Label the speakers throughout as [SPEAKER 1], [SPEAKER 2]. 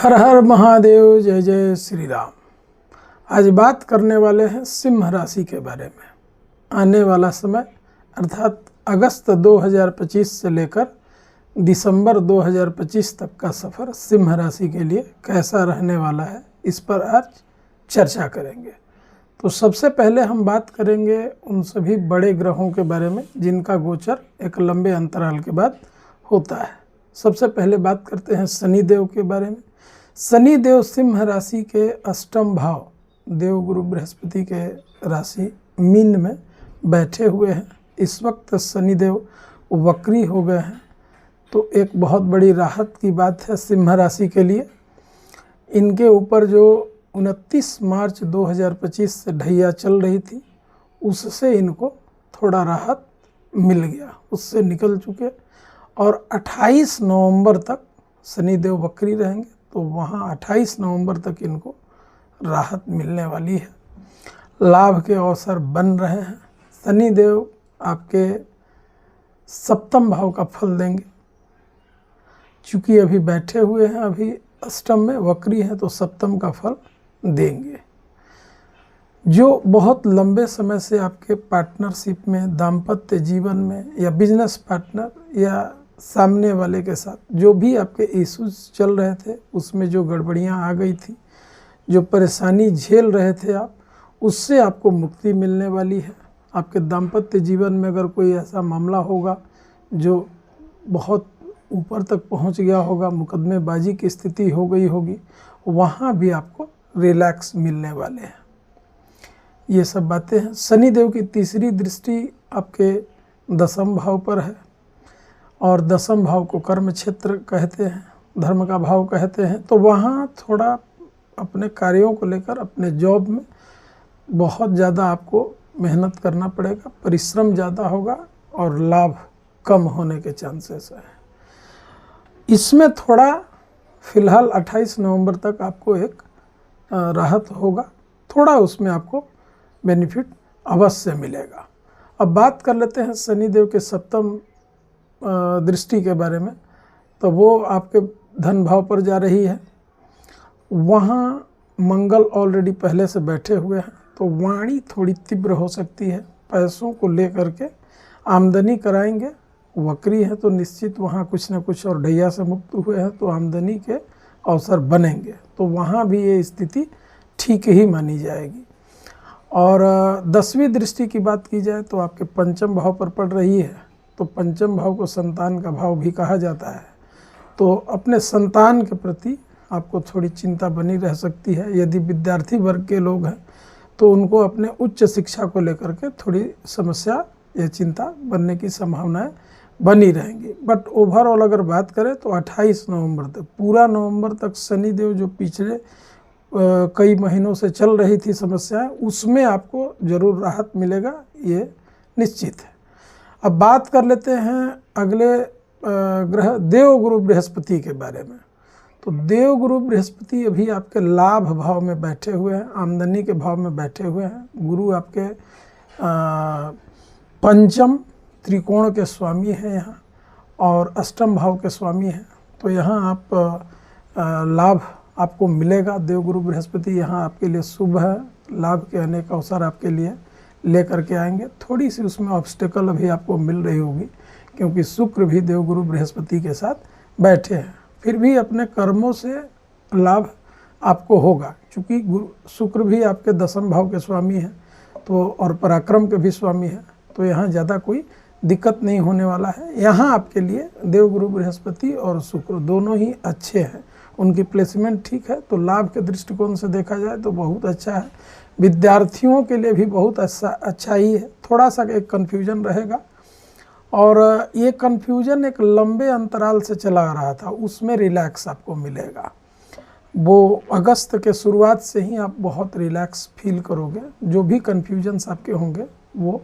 [SPEAKER 1] हर हर महादेव, जय जय श्री राम। आज बात करने वाले हैं सिंह राशि के बारे में। आने वाला समय अर्थात अगस्त 2025 से लेकर दिसंबर 2025 तक का सफ़र सिंह राशि के लिए कैसा रहने वाला है, इस पर आज चर्चा करेंगे। तो सबसे पहले हम बात करेंगे उन सभी बड़े ग्रहों के बारे में जिनका गोचर एक लंबे अंतराल के बाद होता है। सबसे पहले बात करते हैं शनि देव के बारे में। शनि देव सिंह राशि के अष्टम भाव देवगुरु बृहस्पति के राशि मीन में बैठे हुए हैं। इस वक्त शनि देव वक्री हो गए हैं, तो एक बहुत बड़ी राहत की बात है सिंह राशि के लिए। इनके ऊपर जो 29 मार्च 2025 से ढैया चल रही थी, उससे इनको थोड़ा राहत मिल गया, उससे निकल चुके। और 28 नवंबर तक शनि देव वक्री रहेंगे, तो वहाँ 28 नवंबर तक इनको राहत मिलने वाली है। लाभ के अवसर बन रहे हैं। शनि देव आपके सप्तम भाव का फल देंगे, चूँकि अभी बैठे हुए हैं, अभी अष्टम में वक्री है, तो सप्तम का फल देंगे। जो बहुत लंबे समय से आपके पार्टनरशिप में, दाम्पत्य जीवन में या बिजनेस पार्टनर या सामने वाले के साथ जो भी आपके इश्यूज चल रहे थे, उसमें जो गड़बड़ियां आ गई थी, जो परेशानी झेल रहे थे आप, उससे आपको मुक्ति मिलने वाली है। आपके दाम्पत्य जीवन में अगर कोई ऐसा मामला होगा जो बहुत ऊपर तक पहुंच गया होगा, मुकदमेबाजी की स्थिति हो गई होगी, वहाँ भी आपको रिलैक्स मिलने वाले हैं। ये सब बातें हैं। शनि देव की तीसरी दृष्टि आपके दसम भाव पर है, और दसम भाव को कर्म क्षेत्र कहते हैं, धर्म का भाव कहते हैं। तो वहाँ थोड़ा अपने कार्यों को लेकर, अपने जॉब में बहुत ज़्यादा आपको मेहनत करना पड़ेगा, परिश्रम ज़्यादा होगा और लाभ कम होने के चांसेस हैं। इसमें थोड़ा फिलहाल 28 नवंबर तक आपको एक राहत होगा, थोड़ा उसमें आपको बेनिफिट अवश्य मिलेगा। अब बात कर लेते हैं शनि देव के सप्तम दृष्टि के बारे में। तो वो आपके धन भाव पर जा रही है। वहाँ मंगल ऑलरेडी पहले से बैठे हुए हैं, तो वाणी थोड़ी तीव्र हो सकती है। पैसों को लेकर के आमदनी कराएंगे। वक्री है तो निश्चित वहाँ कुछ न कुछ, और ढैया से मुक्त हुए हैं तो आमदनी के अवसर बनेंगे, तो वहाँ भी ये स्थिति ठीक ही मानी जाएगी। और 10वीं दृष्टि की बात की जाए तो आपके पंचम भाव पर पड़ रही है। तो पंचम भाव को संतान का भाव भी कहा जाता है। तो अपने संतान के प्रति आपको थोड़ी चिंता बनी रह सकती है। यदि विद्यार्थी वर्ग के लोग हैं तो उनको अपने उच्च शिक्षा को लेकर के थोड़ी समस्या या चिंता बनने की संभावनाएं बनी रहेंगी। बट ओवरऑल अगर बात करें तो 28 नवंबर तक, पूरा नवंबर तक शनि देव जो पिछले कई महीनों से चल रही थी समस्याएं, उसमें आपको ज़रूर राहत मिलेगा, ये निश्चित है। अब बात कर लेते हैं अगले ग्रह देवगुरु बृहस्पति के बारे में। तो देवगुरु बृहस्पति अभी आपके लाभ भाव में बैठे हुए हैं, आमदनी के भाव में बैठे हुए हैं। गुरु आपके पंचम त्रिकोण के स्वामी हैं यहाँ, और अष्टम भाव के स्वामी हैं। तो यहाँ आप लाभ आपको मिलेगा। देवगुरु बृहस्पति यहाँ आपके लिए शुभ है, लाभ के अनेक अवसर आपके लिए लेकर के आएंगे। थोड़ी सी उसमें ऑब्स्टेकल अभी आपको मिल रही होगी, क्योंकि शुक्र भी देवगुरु बृहस्पति के साथ बैठे हैं। फिर भी अपने कर्मों से लाभ आपको होगा, क्योंकि शुक्र भी आपके दसम भाव के स्वामी हैं, तो और पराक्रम के भी स्वामी हैं। तो यहाँ ज़्यादा कोई दिक्कत नहीं होने वाला है। यहाँ आपके लिए देवगुरु बृहस्पति और शुक्र दोनों ही अच्छे हैं, उनकी प्लेसमेंट ठीक है। तो लाभ के दृष्टिकोण से देखा जाए तो बहुत अच्छा है। विद्यार्थियों के लिए भी बहुत अच्छा ही है। थोड़ा सा एक कन्फ्यूजन रहेगा, और ये कन्फ्यूजन एक लंबे अंतराल से चला आ रहा था, उसमें रिलैक्स आपको मिलेगा। वो अगस्त के शुरुआत से ही आप बहुत रिलैक्स फील करोगे। जो भी कन्फ्यूजन्स आपके होंगे वो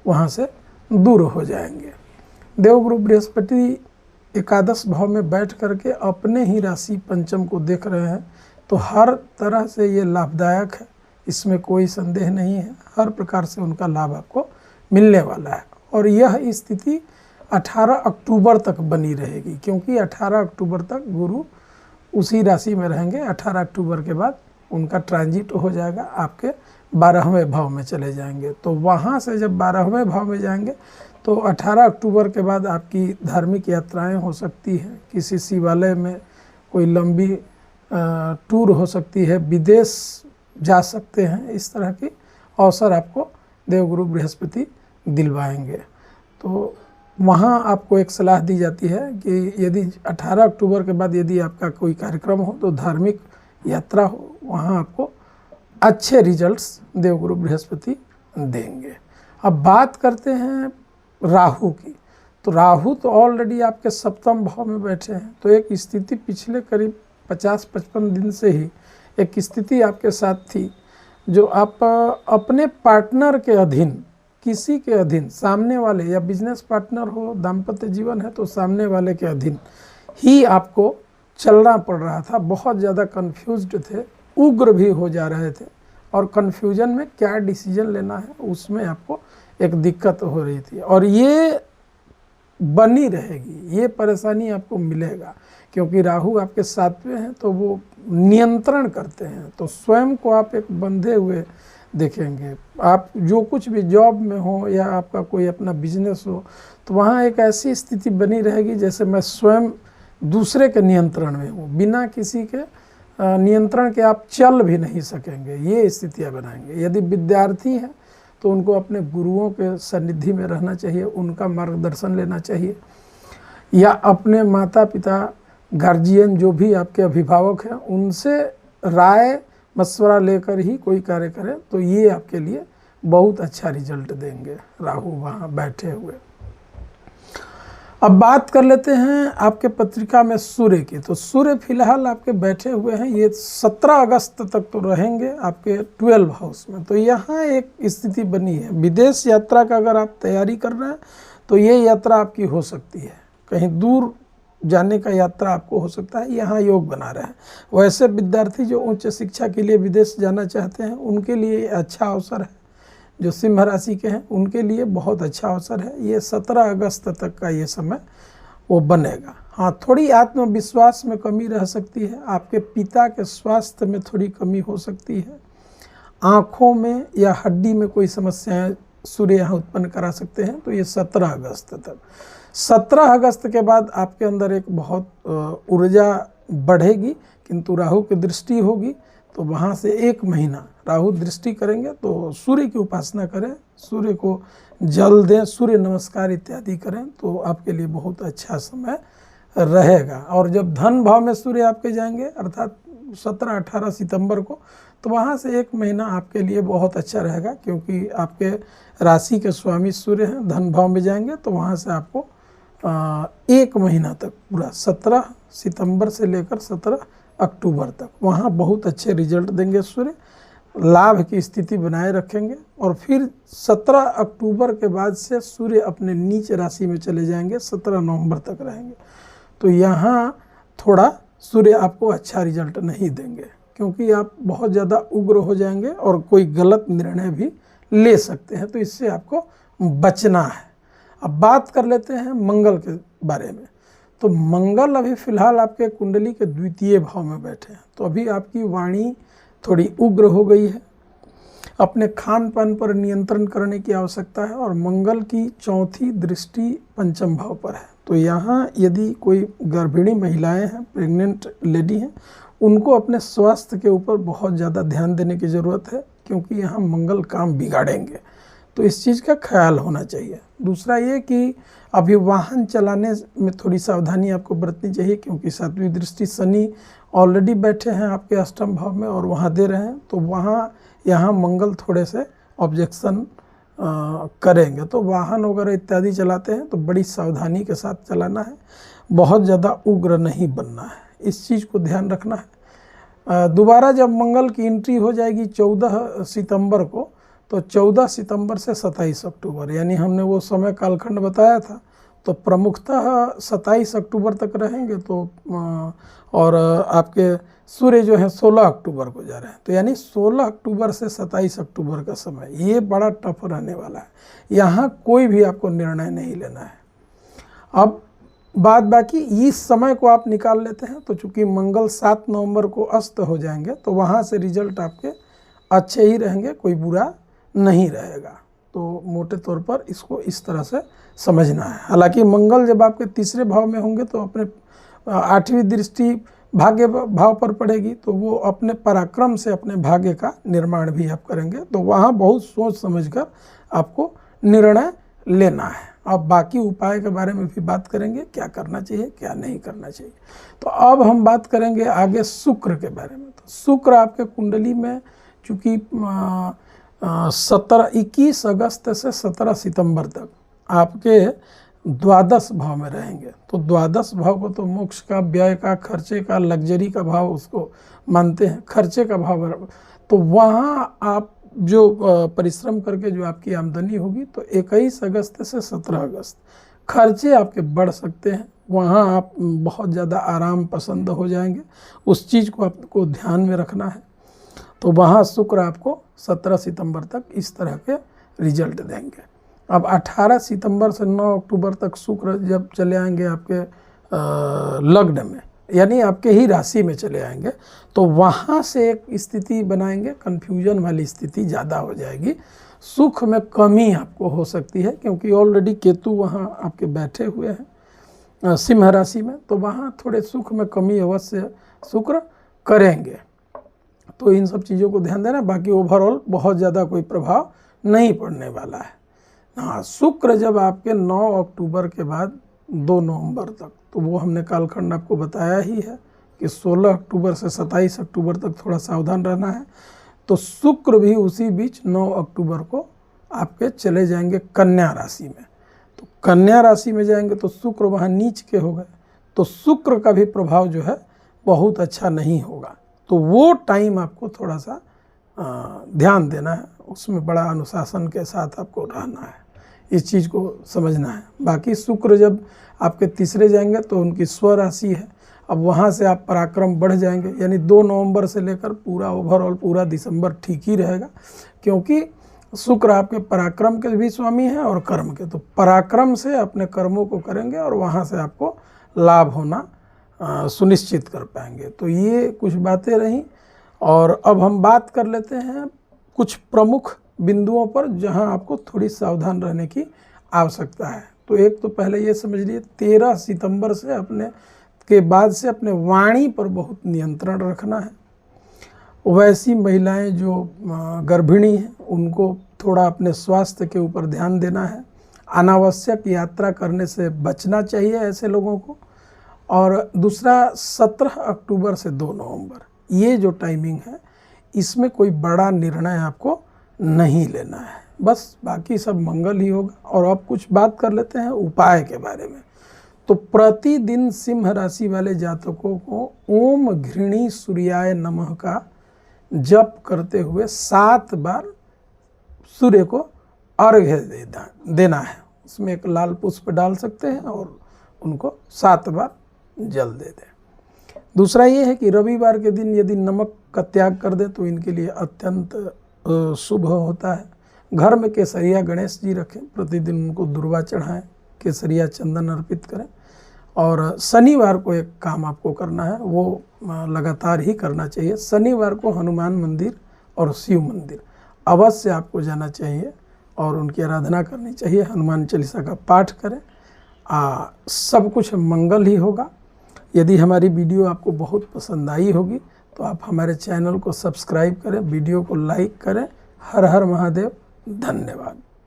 [SPEAKER 1] वहाँ से दूर हो जाएंगे। देवगुरु बृहस्पति एकादश भाव में बैठ करके अपने ही राशि पंचम को देख रहे हैं, तो हर तरह से ये लाभदायक है, इसमें कोई संदेह नहीं है। हर प्रकार से उनका लाभ आपको मिलने वाला है। और यह स्थिति 18 अक्टूबर तक बनी रहेगी, क्योंकि 18 अक्टूबर तक गुरु उसी राशि में रहेंगे। 18 अक्टूबर के बाद उनका ट्रांजिट हो जाएगा, आपके 12वें भाव में चले जाएंगे। तो वहाँ से जब 12वें भाव में जाएंगे तो 18 अक्टूबर के बाद आपकी धार्मिक यात्राएं हो सकती हैं, किसी शिवालय में कोई लंबी टूर हो सकती है, विदेश जा सकते हैं। इस तरह की अवसर आपको देवगुरु बृहस्पति दिलवाएंगे। तो वहाँ आपको एक सलाह दी जाती है कि यदि 18 अक्टूबर के बाद यदि आपका कोई कार्यक्रम हो तो धार्मिक यात्रा हो, वहाँ आपको अच्छे रिजल्ट्स देवगुरु बृहस्पति देंगे। अब बात करते हैं राहु की। तो राहु तो ऑलरेडी आपके सप्तम भाव में बैठे हैं। तो एक स्थिति पिछले करीब 50-55 दिन से ही एक स्थिति आपके साथ थी, जो आप अपने पार्टनर के अधीन, किसी के अधीन, सामने वाले, या बिजनेस पार्टनर हो, दाम्पत्य जीवन है तो सामने वाले के अधीन ही आपको चलना पड़ रहा था। बहुत ज़्यादा कन्फ्यूज्ड थे, उग्र भी हो जा रहे थे, और कन्फ्यूजन में क्या डिसीजन लेना है उसमें आपको एक दिक्कत हो रही थी। और ये बनी रहेगी, ये परेशानी आपको मिलेगा, क्योंकि राहु आपके 7वें हैं तो वो नियंत्रण करते हैं। तो स्वयं को आप एक बंधे हुए देखेंगे। आप जो कुछ भी जॉब में हो या आपका कोई अपना बिजनेस हो, तो वहाँ एक ऐसी स्थिति बनी रहेगी जैसे मैं स्वयं दूसरे के नियंत्रण में हूँ, बिना किसी के नियंत्रण के आप चल भी नहीं सकेंगे, ये स्थितियाँ बनाएंगे। यदि विद्यार्थी हैं तो उनको अपने गुरुओं के सानिध्य में रहना चाहिए, उनका मार्गदर्शन लेना चाहिए, या अपने माता पिता, गार्जियन, जो भी आपके अभिभावक हैं, उनसे राय मशवरा लेकर ही कोई कार्य करें। तो ये आपके लिए बहुत अच्छा रिजल्ट देंगे राहु वहाँ बैठे हुए। अब बात कर लेते हैं आपके पत्रिका में सूर्य की। तो सूर्य फिलहाल आपके बैठे हुए हैं, ये 17 अगस्त तक तो रहेंगे आपके 12 हाउस में। तो यहाँ एक स्थिति बनी है, विदेश यात्रा का अगर आप तैयारी कर रहे हैं तो ये यात्रा आपकी हो सकती है, कहीं दूर जाने का यात्रा आपको हो सकता है, यहाँ योग बना रहे हैं। वैसे विद्यार्थी जो उच्च शिक्षा के लिए विदेश जाना चाहते हैं उनके लिए अच्छा अवसर है, जो सिंह राशि के हैं उनके लिए बहुत अच्छा अवसर है। ये 17 अगस्त तक का ये समय वो बनेगा। हाँ, थोड़ी आत्मविश्वास में कमी रह सकती है, आपके पिता के स्वास्थ्य में थोड़ी कमी हो सकती है, आँखों में या हड्डी में कोई समस्याएं सूर्य यहाँ उत्पन्न करा सकते हैं। तो ये 17 अगस्त तक। 17 अगस्त के बाद आपके अंदर एक बहुत ऊर्जा बढ़ेगी, किंतु राहु की दृष्टि होगी, तो वहाँ से 1 महीना राहु दृष्टि करेंगे। तो सूर्य की उपासना करें, सूर्य को जल दें, सूर्य नमस्कार इत्यादि करें, तो आपके लिए बहुत अच्छा समय रहेगा। और जब धन भाव में सूर्य आपके जाएंगे, अर्थात 17-18 सितंबर को, तो वहाँ से 1 महीना आपके लिए बहुत अच्छा रहेगा, क्योंकि आपके राशि के स्वामी सूर्य हैं, धन भाव में जाएंगे। तो वहाँ से आपको 1 महीना तक, पूरा 17 सितंबर से लेकर 17 अक्टूबर तक, वहाँ बहुत अच्छे रिजल्ट देंगे सूर्य, लाभ की स्थिति बनाए रखेंगे। और फिर 17 अक्टूबर के बाद से सूर्य अपने नीच राशि में चले जाएंगे, 17 नवंबर तक रहेंगे। तो यहाँ थोड़ा सूर्य आपको अच्छा रिजल्ट नहीं देंगे, क्योंकि आप बहुत ज़्यादा उग्र हो जाएंगे और कोई गलत निर्णय भी ले सकते हैं। तो इससे आपको बचना है। अब बात कर लेते हैं मंगल के बारे में। तो मंगल अभी फ़िलहाल आपके कुंडली के 2य भाव में बैठे हैं। तो अभी आपकी वाणी थोड़ी उग्र हो गई है, अपने खान पान पर नियंत्रण करने की आवश्यकता है। और मंगल की 4थी दृष्टि 5म भाव पर है। तो यहाँ यदि कोई गर्भिणी महिलाएं हैं, प्रेग्नेंट लेडी हैं, उनको अपने स्वास्थ्य के ऊपर बहुत ज़्यादा ध्यान देने की ज़रूरत है, क्योंकि यहाँ मंगल काम बिगाड़ेंगे। तो इस चीज़ का ख्याल होना चाहिए। दूसरा ये कि अभी वाहन चलाने में थोड़ी सावधानी आपको बरतनी चाहिए, क्योंकि 7वीं दृष्टि शनि ऑलरेडी बैठे हैं आपके 8म भाव में और वहाँ दे रहे हैं। तो वहाँ यहाँ मंगल थोड़े से ऑब्जेक्शन करेंगे। तो वाहन वगैरह इत्यादि चलाते हैं तो बड़ी सावधानी के साथ चलाना है, बहुत ज़्यादा उग्र नहीं बनना है, इस चीज़ को ध्यान रखना है। दोबारा जब मंगल की एंट्री हो जाएगी 14 सितंबर को, तो 14 सितंबर से 27 अक्टूबर, यानी हमने वो समय कालखंड बताया था, तो प्रमुखतः 27 अक्टूबर तक रहेंगे। तो और आपके सूर्य जो है 16 अक्टूबर को जा रहे हैं। तो यानी 16 अक्टूबर से 27 अक्टूबर का समय ये बड़ा टफ रहने वाला है। यहाँ कोई भी आपको निर्णय नहीं लेना है। अब बाद बाकी इस समय को आप निकाल लेते हैं तो चूँकि मंगल 7 नवंबर को अस्त हो जाएंगे तो वहाँ से रिजल्ट आपके अच्छे ही रहेंगे, कोई बुरा नहीं रहेगा। तो मोटे तौर पर इसको इस तरह से समझना है। हालांकि मंगल जब आपके तीसरे भाव में होंगे तो अपने 8वीं दृष्टि भाग्य भाव पर पड़ेगी, तो वो अपने पराक्रम से अपने भाग्य का निर्माण भी आप करेंगे। तो वहाँ बहुत सोच समझकर आपको निर्णय लेना है। अब बाकी उपाय के बारे में भी बात करेंगे, क्या करना चाहिए क्या नहीं करना चाहिए। तो अब हम बात करेंगे आगे शुक्र के बारे में। तो शुक्र आपके कुंडली में चूँकि 21 अगस्त से 17 सितंबर तक आपके द्वादश भाव में रहेंगे। तो द्वादश भाव को तो मोक्ष का, व्यय का, खर्चे का, लग्जरी का भाव उसको मानते हैं, खर्चे का भाव। तो वहाँ आप जो परिश्रम करके जो आपकी आमदनी होगी तो 21 अगस्त से 17 अगस्त खर्चे आपके बढ़ सकते हैं। वहाँ आप बहुत ज़्यादा आराम पसंद हो जाएंगे, उस चीज़ को आपको ध्यान में रखना है। तो वहाँ शुक्र आपको 17 सितंबर तक इस तरह के रिजल्ट देंगे। अब 18 सितंबर से 9 अक्टूबर तक शुक्र जब चले आएंगे आपके लग्न में, यानी आपके ही राशि में चले आएंगे, तो वहाँ से एक स्थिति बनाएंगे, कन्फ्यूजन वाली स्थिति ज़्यादा हो जाएगी। सुख में कमी आपको हो सकती है क्योंकि ऑलरेडी केतु वहाँ आपके बैठे हुए हैं सिंह राशि में, तो वहाँ थोड़े सुख में कमी अवश्य शुक्र करेंगे। तो इन सब चीज़ों को ध्यान देना। बाकी ओवरऑल बहुत ज़्यादा कोई प्रभाव नहीं पड़ने वाला है। हाँ, शुक्र जब आपके 9 अक्टूबर के बाद 2 नवंबर तक, तो वो हमने कालखंड आपको बताया ही है कि 16 अक्टूबर से 27 अक्टूबर तक थोड़ा सावधान रहना है। तो शुक्र भी उसी बीच 9 अक्टूबर को आपके चले जाएंगे कन्या राशि में। तो कन्या राशि में जाएंगे तो शुक्र वहाँ नीच के हो गए, तो शुक्र का भी प्रभाव जो है बहुत अच्छा नहीं होगा। तो वो टाइम आपको थोड़ा सा ध्यान देना है, उसमें बड़ा अनुशासन के साथ आपको रहना है, इस चीज़ को समझना है। बाकी शुक्र जब आपके तीसरे जाएंगे तो उनकी स्व राशि है, अब वहाँ से आप पराक्रम बढ़ जाएंगे, यानी 2 नवंबर से लेकर पूरा ओवरऑल पूरा दिसंबर ठीक ही रहेगा, क्योंकि शुक्र आपके पराक्रम के भी स्वामी हैं और कर्म के। तो पराक्रम से अपने कर्मों को करेंगे और वहाँ से आपको लाभ होना सुनिश्चित कर पाएंगे। तो ये कुछ बातें रहीं। और अब हम बात कर लेते हैं कुछ प्रमुख बिंदुओं पर जहां आपको थोड़ी सावधान रहने की आवश्यकता है। तो एक तो पहले ये समझ लीजिए 13 सितंबर से अपने के बाद से अपने वाणी पर बहुत नियंत्रण रखना है। वैसी महिलाएं जो गर्भिणी हैं उनको थोड़ा अपने स्वास्थ्य के ऊपर ध्यान देना है। अनावश्यक यात्रा करने से बचना चाहिए ऐसे लोगों को। और दूसरा 17 अक्टूबर से 2 नवंबर ये जो टाइमिंग है इसमें कोई बड़ा निर्णय आपको नहीं लेना है, बस बाकी सब मंगल ही होगा। और अब कुछ बात कर लेते हैं उपाय के बारे में। तो प्रतिदिन सिंह राशि वाले जातकों को ओम घृणी सूर्याय नमः का जप करते हुए 7 बार सूर्य को अर्घ्य देना है। उसमें एक लाल पुष्प डाल सकते हैं और उनको 7 बार जल दे दें। दूसरा ये है कि रविवार के दिन यदि नमक का त्याग कर दे तो इनके लिए अत्यंत शुभ होता है। घर में केसरिया गणेश जी रखें, प्रतिदिन उनको दुर्वा चढ़ाएं, केसरिया चंदन अर्पित करें। और शनिवार को एक काम आपको करना है, वो लगातार ही करना चाहिए। शनिवार को हनुमान मंदिर और शिव मंदिर अवश्य आपको जाना चाहिए और उनकी आराधना करनी चाहिए। हनुमान चालीसा का पाठ करें, सब कुछ मंगल ही होगा। यदि हमारी वीडियो आपको बहुत पसंद आई होगी तो आप हमारे चैनल को सब्सक्राइब करें, वीडियो को लाइक करें। हर हर महादेव, धन्यवाद।